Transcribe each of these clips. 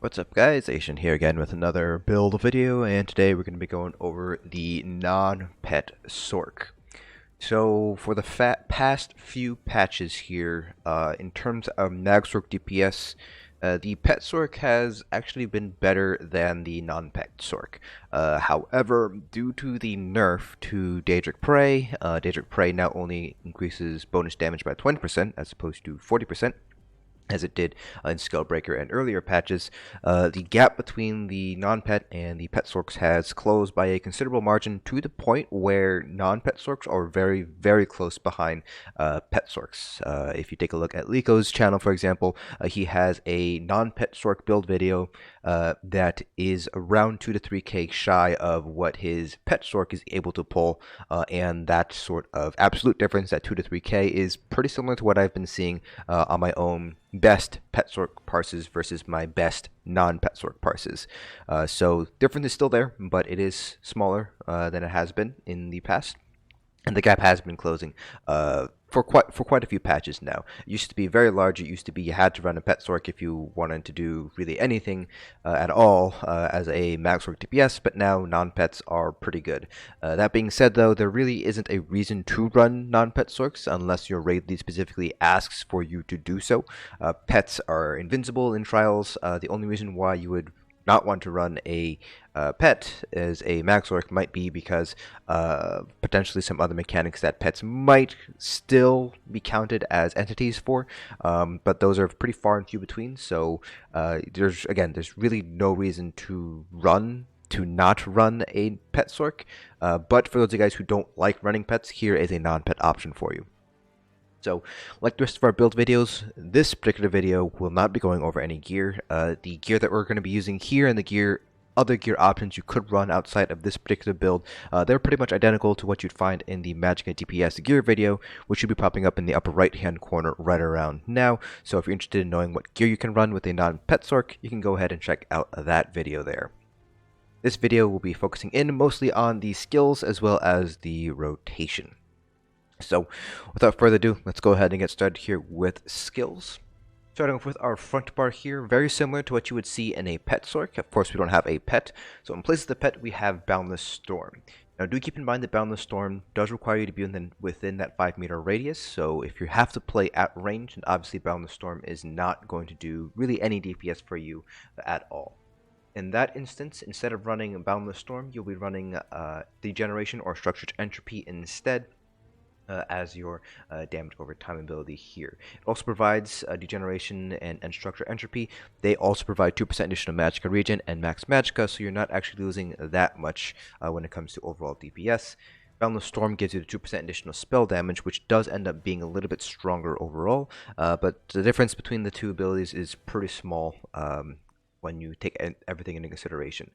What's up guys, Asian here again with another build video, and today we're going to be going over the non-pet Sorc. So for the past few patches here, in terms of Sorc DPS, the pet Sorc has actually been better than the non-pet Sorc. However, due to the nerf to Daedric Prey now only increases bonus damage by 20% as opposed to 40%. As it did in Scalebreaker and earlier patches, the gap between the non-pet and the pet Sorcs has closed by a considerable margin to the point where non-pet Sorcs are very, very close behind pet Sorcs. If you take a look at Lico's channel, for example, he has a non-pet Sorc build video that is around 2 to 3k shy of what his pet Sorc is able to pull, and that sort of absolute difference, that 2 to 3k, is pretty similar to what I've been seeing on my own best pet Sorc parses versus my best non-pet Sorc parses. So difference is still there, but it is smaller than it has been in the past, and the gap has been closing for quite a few patches now. It used to be very large. It used to be you had to run a pet Sorc if you wanted to do really anything at all as a max Sorc DPS, but now non-pets are pretty good. That being said, though, there really isn't a reason to run non-pet Sorcs unless your raid lead specifically asks for you to do so. Pets are invincible in trials. The only reason why you would not want to run a pet as a max Sorc might be because potentially some other mechanics that pets might still be counted as entities for, but those are pretty far and few between. So there's really no reason to not run a pet Sorc, but for those of you guys who don't like running pets, here is a non-pet option for you. So, like the rest of our build videos, this particular video will not be going over any gear. The gear that we're going to be using here and the other gear options you could run outside of this particular build, they're pretty much identical to what you'd find in the Magicka DPS gear video, which should be popping up in the upper right hand corner right around now. So if you're interested in knowing what gear you can run with a non-pet Sorc, you can go ahead and check out that video there. This video will be focusing in mostly on the skills as well as the rotation. So, without further ado, let's go ahead and get started here with skills. Starting off with our front bar here, very similar to what you would see in a pet Sorc. Of course, we don't have a pet, so in place of the pet, we have Boundless Storm. Now, do keep in mind that Boundless Storm does require you to be within that 5-meter radius, so if you have to play at range, then obviously Boundless Storm is not going to do really any DPS for you at all. In that instance, instead of running Boundless Storm, you'll be running Degeneration or Structured Entropy instead, as your damage over time ability here. It also provides Degeneration and Structure Entropy. They also provide 2% additional Magicka regen and max Magicka, so you're not actually losing that much when it comes to overall DPS. Boundless Storm gives you the 2% additional spell damage, which does end up being a little bit stronger overall, but the difference between the two abilities is pretty small when you take everything into consideration.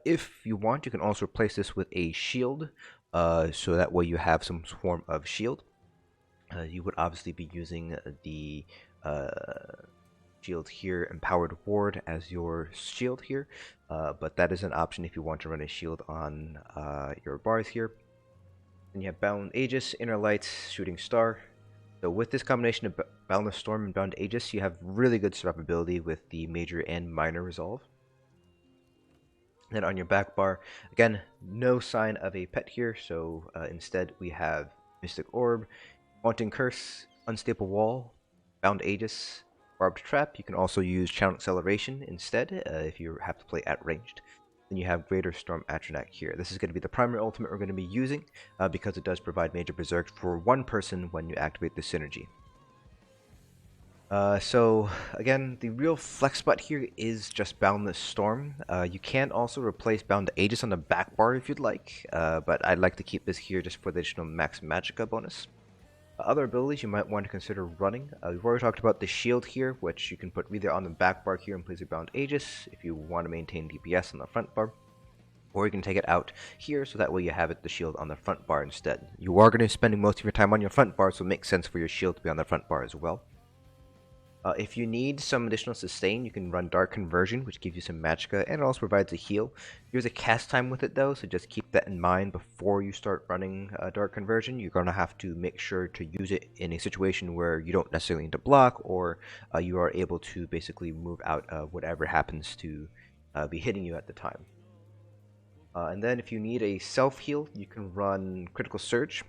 If you want, you can also replace this with a shield, so that way you have some form of shield. You would obviously be using the shield here, Empowered Ward, as your shield here, but that is an option if you want to run a shield on your bars here. Then you have Bound Aegis, Inner Light, Shooting Star. So with this combination of Boundless Storm and Bound Aegis, you have really good survivability with the Major and Minor Resolve. Then on your back bar, again, no sign of a pet here, so instead we have Mystic Orb, Haunting Curse, Unstable Wall, Bound Aegis, Barbed Trap. You can also use Channel Acceleration instead if you have to play at ranged. Then you have Greater Storm Atronach here. This is going to be the primary ultimate we're going to be using because it does provide Major Berserk for one person when you activate the synergy. So again, the real flex spot here is just Boundless Storm. You can also replace Bound Aegis on the back bar if you'd like, but I'd like to keep this here just for the additional max Magicka bonus. Other abilities you might want to consider running. We've already talked about the shield here, which you can put either on the back bar here in place of Bound Aegis if you want to maintain DPS on the front bar, or you can take it out here so that way you have the shield on the front bar instead. You are going to be spending most of your time on your front bar, so it makes sense for your shield to be on the front bar as well. If you need some additional sustain, you can run Dark Conversion, which gives you some Magicka, and it also provides a heal. There's a cast time with it though, so just keep that in mind before you start running Dark Conversion. You're going to have to make sure to use it in a situation where you don't necessarily need to block, or you are able to basically move out of whatever happens to be hitting you at the time. And then if you need a self-heal, you can run Critical Surge,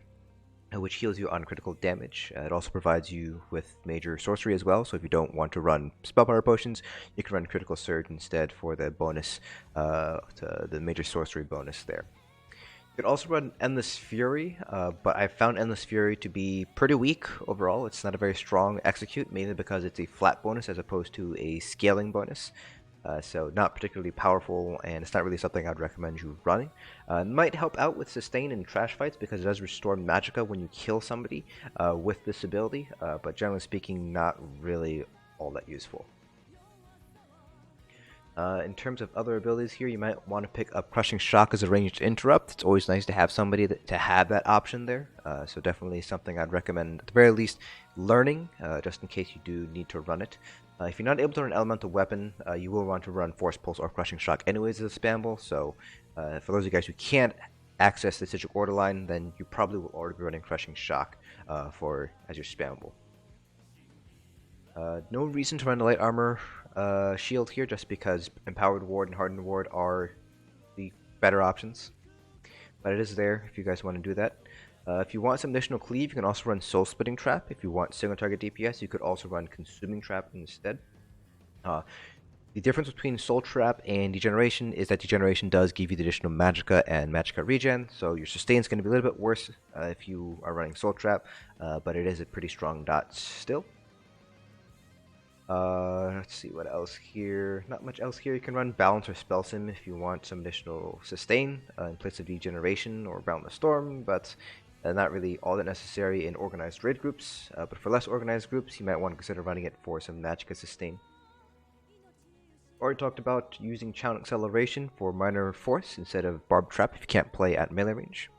which heals you on critical damage. It also provides you with major sorcery as well, so if you don't want to run spell power potions, you can run critical surge instead for the bonus, to the major sorcery bonus there. You could also run Endless Fury, but I found Endless Fury to be pretty weak overall. It's not a very strong execute, mainly because it's a flat bonus as opposed to a scaling bonus. So not particularly powerful, and it's not really something I'd recommend you running. It might help out with sustain and trash fights because it does restore Magicka when you kill somebody with this ability, but generally speaking, not really all that useful. In terms of other abilities here, you might want to pick up Crushing Shock as a ranged interrupt. It's always nice to have somebody to have that option there, so definitely something I'd recommend at the very least learning, just in case you do need to run it. If you're not able to run Elemental Weapon, you will want to run Force Pulse or Crushing Shock anyways as a spamble, so for those of you guys who can't access the Sigil Order line, then you probably will already be running Crushing Shock as your spammable. No reason to run the Light Armor shield here, just because Empowered Ward and Hardened Ward are the better options. But it is there if you guys want to do that. If you want some additional cleave, you can also run Soul Splitting Trap. If you want single target DPS, you could also run Consuming Trap instead. The difference between Soul Trap and Degeneration is that Degeneration does give you the additional Magicka and Magicka regen, so your sustain is going to be a little bit worse if you are running Soul Trap, but it is a pretty strong dot still. Let's see what else here. Not much else here. You can run Balance or Spell Sim if you want some additional sustain in place of Degeneration or Boundless Storm, but not really all that necessary in organized raid groups. But for less organized groups, you might want to consider running it for some Magicka sustain. Already talked about using Channel Acceleration for minor force instead of Barbed Trap if you can't play at melee range.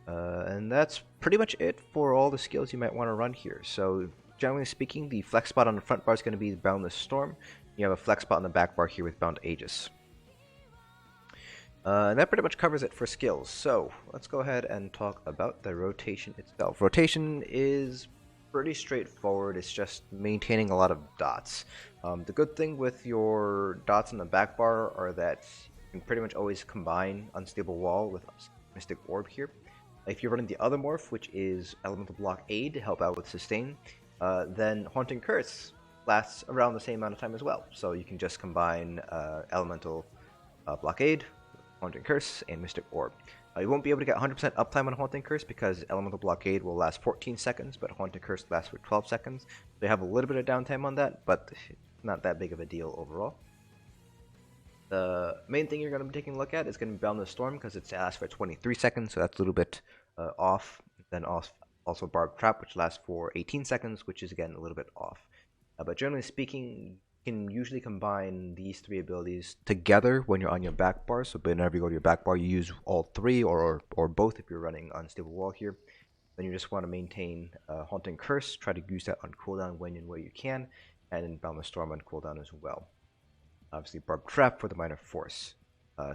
And that's pretty much it for all the skills you might want to run here. So generally speaking, the flex spot on the front bar is going to be the Boundless Storm. You have a flex spot on the back bar here with Bound Aegis. And that pretty much covers it for skills. So let's go ahead and talk about the rotation itself. Rotation is pretty straightforward. It's just maintaining a lot of dots. The good thing with your dots on the back bar are that you can pretty much always combine Unstable Wall with Mystic Orb here. If you're running the other morph, which is Elemental Blockade to help out with sustain, then Haunting Curse lasts around the same amount of time as well. So you can just combine Elemental Blockade, Haunting Curse, and Mystic Orb. You won't be able to get 100% uptime on Haunting Curse because Elemental Blockade will last 14 seconds, but Haunting Curse lasts for 12 seconds. So you have a little bit of downtime on that, but not that big of a deal overall. The main thing you're going to be taking a look at is going to be Boundless Storm because it lasts for 23 seconds, so that's a little bit off. Then also Barbed Trap, which lasts for 18 seconds, which is again a little bit off. But generally speaking, you can usually combine these three abilities together when you're on your back bar. So whenever you go to your back bar, you use all three or both if you're running Unstable Wall here. Then you just want to maintain Haunting Curse, try to use that on cooldown when and where you can, and then Boundless Storm on cooldown as well. Obviously Barbed Trap for the minor force.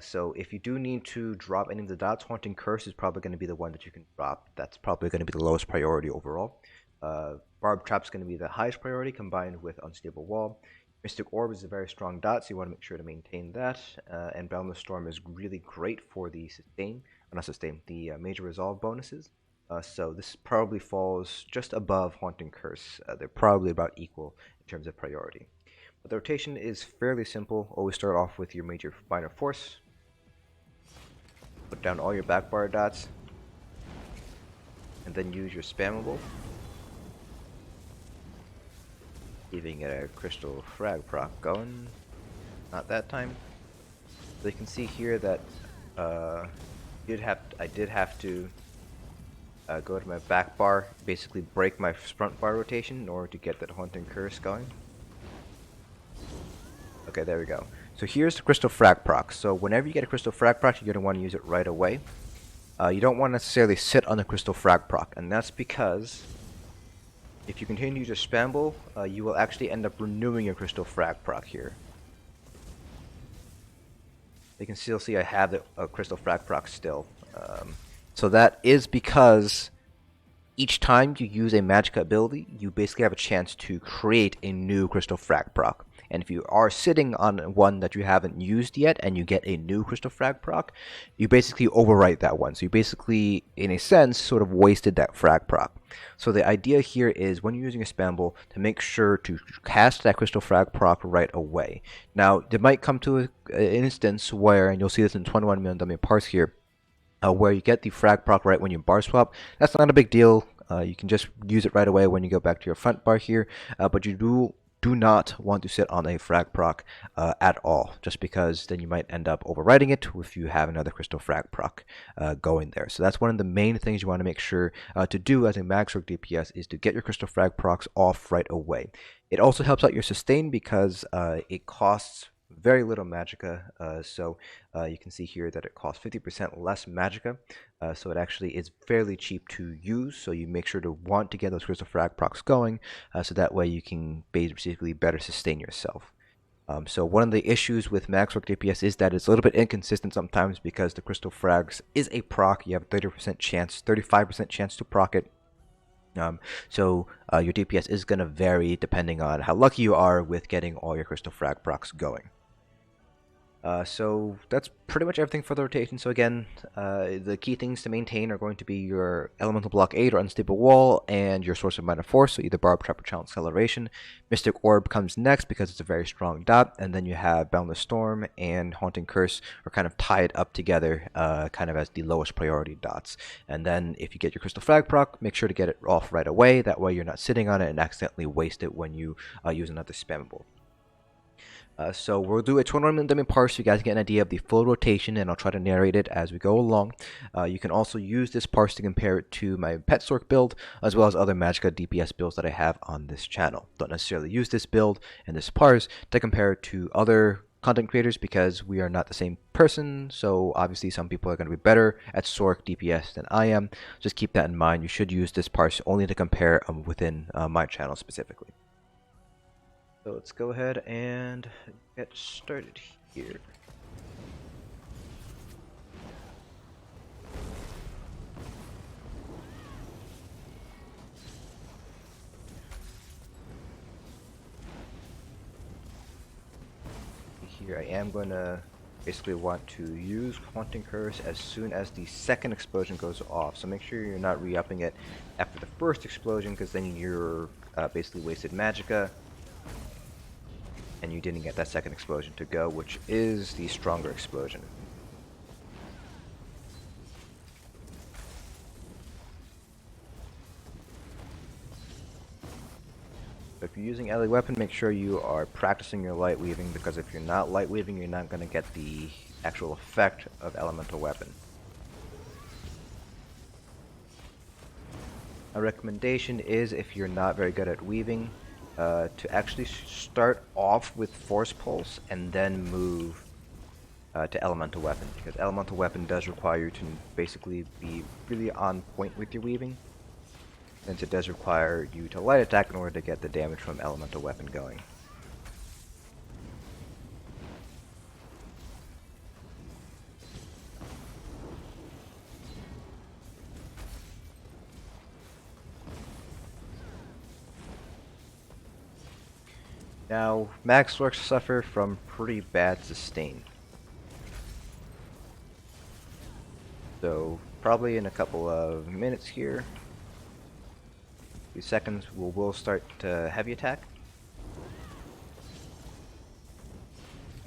So if you do need to drop any of the dots, Haunting Curse is probably going to be the one that you can drop. That's probably going to be the lowest priority overall. Barbed Trap is going to be the highest priority combined with Unstable Wall. Mystic Orb is a very strong dot, so you want to make sure to maintain that. And Boundless Storm is really great for the the Major Resolve bonuses. So this probably falls just above Haunting Curse. They're probably about equal in terms of priority. But the rotation is fairly simple. Always start off with your major minor force. Put down all your back bar dots. And then use your spammable. Giving it a crystal frag proc going. Not that time. So you can see here that I did have to go to my back bar, basically break my front bar rotation in order to get that Haunting Curse going. Okay, there we go. So here's the Crystal Frag proc. So whenever you get a Crystal Frag proc, you're going to want to use it right away. You don't want to necessarily sit on the Crystal Frag proc, and that's because if you continue to spamble, you will actually end up renewing your crystal frag proc here. You can still see I have the crystal frag proc still. So that is because each time you use a Magicka ability, you basically have a chance to create a new crystal frag proc. And if you are sitting on one that you haven't used yet and you get a new crystal frag proc, you basically overwrite that one. So you basically, in a sense, sort of wasted that frag proc. So the idea here is when you're using a spamble to make sure to cast that crystal frag proc right away. Now, there might come to an instance where, and you'll see this in 21 million dummy parts here, where you get the frag proc right when you bar swap. That's not a big deal. You can just use it right away when you go back to your front bar here, but you do not want to sit on a frag proc at all, just because then you might end up overwriting it if you have another crystal frag proc going there. So that's one of the main things you want to make sure to do as a Magicka Sorcerer DPS is to get your crystal frag procs off right away. It also helps out your sustain because it costs very little magicka, so you can see here that it costs 50% less magicka, so it actually is fairly cheap to use. So you make sure to want to get those crystal frag procs going, so that way you can basically better sustain yourself. So one of the issues with Magicka Sorcerer DPS is that it's a little bit inconsistent sometimes because the crystal frags is a proc. You have a 30% chance, 35% chance to proc it. So your DPS is going to vary depending on how lucky you are with getting all your crystal frag procs going. So that's pretty much everything for the rotation. So again, the key things to maintain are going to be your Elemental Blockade or Unstable Wall and your source of Minor Force, so either Barbed, Trap, or Channel Acceleration. Mystic Orb comes next because it's a very strong dot, and then you have Boundless Storm and Haunting Curse are kind of tied up together, kind of as the lowest priority dots. And then if you get your Crystal Frag proc, make sure to get it off right away. That way you're not sitting on it and accidentally waste it when you use another spammable. So we'll do a 21 minute dummy parse so you guys get an idea of the full rotation, and I'll try to narrate it as we go along. You can also use this parse to compare it to my Pet Sorc build, as well as other Magicka DPS builds that I have on this channel. Don't necessarily use this build and this parse to compare it to other content creators because we are not the same person, so obviously some people are going to be better at Sorc DPS than I am. Just keep that in mind. You should use this parse only to compare within my channel specifically. So let's go ahead and get started here. Here I am going to basically want to use Haunting Curse as soon as the second explosion goes off. So make sure you're not re-upping it after the first explosion, because then you're basically wasted magicka. And you didn't get that second explosion to go, which is the stronger explosion. If you're using LA weapon, make sure you are practicing your light weaving, because if you're not light weaving, you're not going to get the actual effect of elemental weapon. A recommendation is, if you're not very good at weaving, to actually start off with Force Pulse and then move to Elemental Weapon, because Elemental Weapon does require you to basically be really on point with your weaving, since it does require you to light attack in order to get the damage from Elemental Weapon going. Now, Magicka Sorcs suffer from pretty bad sustain. So, probably in a couple of minutes here, a few seconds, we'll start to heavy attack.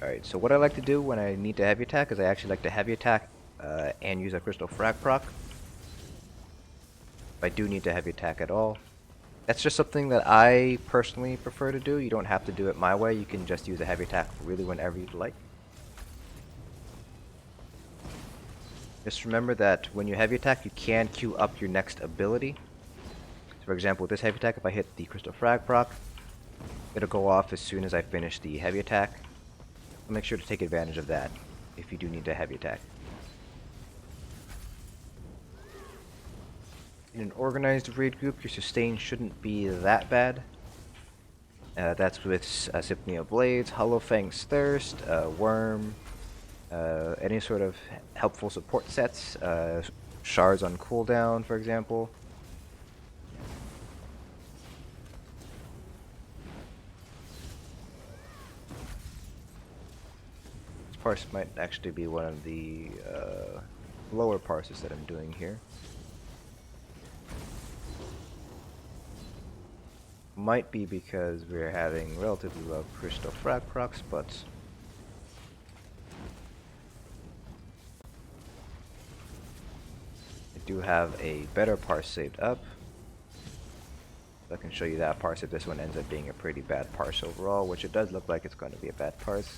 Alright, so what I like to do when I need to heavy attack is I actually like to heavy attack and use a crystal frag proc. If I do need to heavy attack at all. That's just something that I personally prefer to do. You don't have to do it my way. You can just use a heavy attack really whenever you'd like. Just remember that when you heavy attack, you can queue up your next ability. So for example, with this heavy attack, if I hit the crystal frag proc, it'll go off as soon as I finish the heavy attack. So make sure to take advantage of that if you do need to heavy attack. In an organized raid group, your sustain shouldn't be that bad. That's with Symphony of Blades, Hollow Fang's Thirst, Worm, any sort of helpful support sets, shards on cooldown, for example. This parse might actually be one of the lower parses that I'm doing here. Might be because we're having relatively low crystal frag procs, but I do have a better parse saved up. I can show you that parse if this one ends up being a pretty bad parse overall, which it does look like it's going to be a bad parse.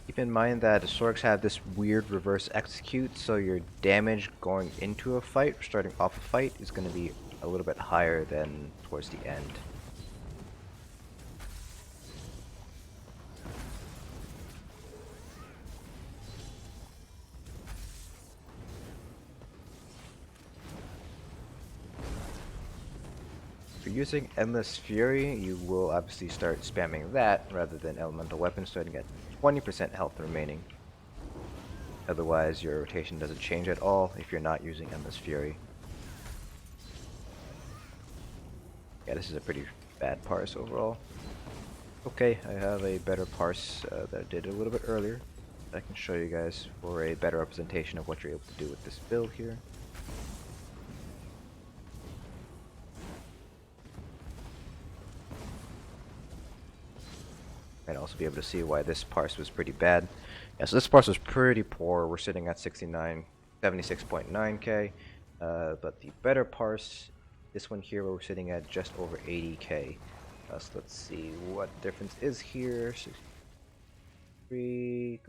Keep in mind that Sorks have this weird reverse execute, so your damage going into a fight, or starting off a fight, is going to be a little bit higher than towards the end. If you're using Endless Fury, you will obviously start spamming that rather than Elemental Weapons, starting at 20% health remaining. Otherwise, your rotation doesn't change at all if you're not using Endless Fury. Yeah, this is a pretty bad parse overall. Okay, I have a better parse that I did a little bit earlier. I can show you guys for a better representation of what you're able to do with this build here. And also be able to see why this parse was pretty bad. Yeah, so this parse was pretty poor. We're sitting at 76.9k, but the better parse, this one here, we're sitting at just over 80k. So let's see what difference is here. 63,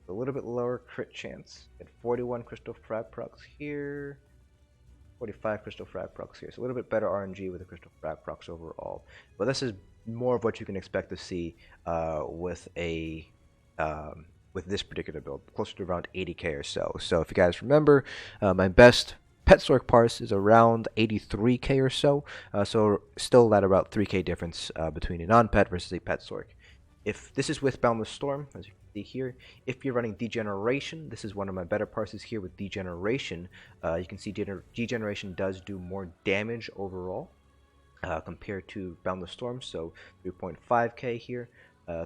a little bit lower crit chance. At 41 crystal frag procs here. 45 crystal frag procs here. So a little bit better RNG with the crystal frag procs overall. But this is more of what you can expect to see with a with this particular build, closer to around 80k or so. So if you guys remember, my best pet Sork parse is around 83k or so. So still at about 3k difference between a non-pet versus a pet Sork. If this is with Boundless Storm, as you can see here, if you're running Degeneration, this is one of my better parses here with Degeneration. You can see Degeneration does do more damage overall compared to Boundless Storm, so 3.5k here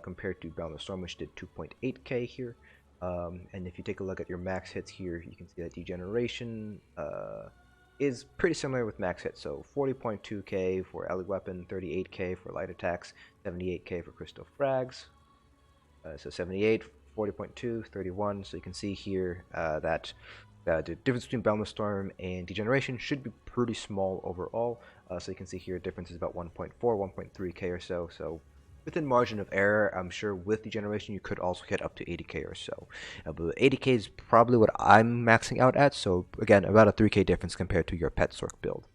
compared to Boundless Storm, which did 2.8k here. And if you take a look at your max hits here, you can see that Degeneration is pretty similar with max hits, so 40.2k for Ellie Weapon, 38k for light attacks, 78k for crystal frags. So 78, 40.2, 31. So you can see here that the difference between Boundless Storm and Degeneration should be pretty small overall. So you can see here difference is about 1.4, 1.3k or so. So within margin of error, I'm sure with Degeneration you could also hit up to 80k or so. But 80k is probably what I'm maxing out at. So again, about a 3k difference compared to your pet Sork build.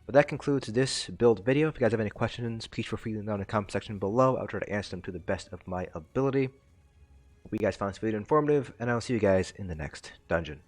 But that concludes this build video. If you guys have any questions, please feel free to leave them down in the comment section below. I'll try to answer them to the best of my ability. Hope you guys found this video informative, and I'll see you guys in the next dungeon.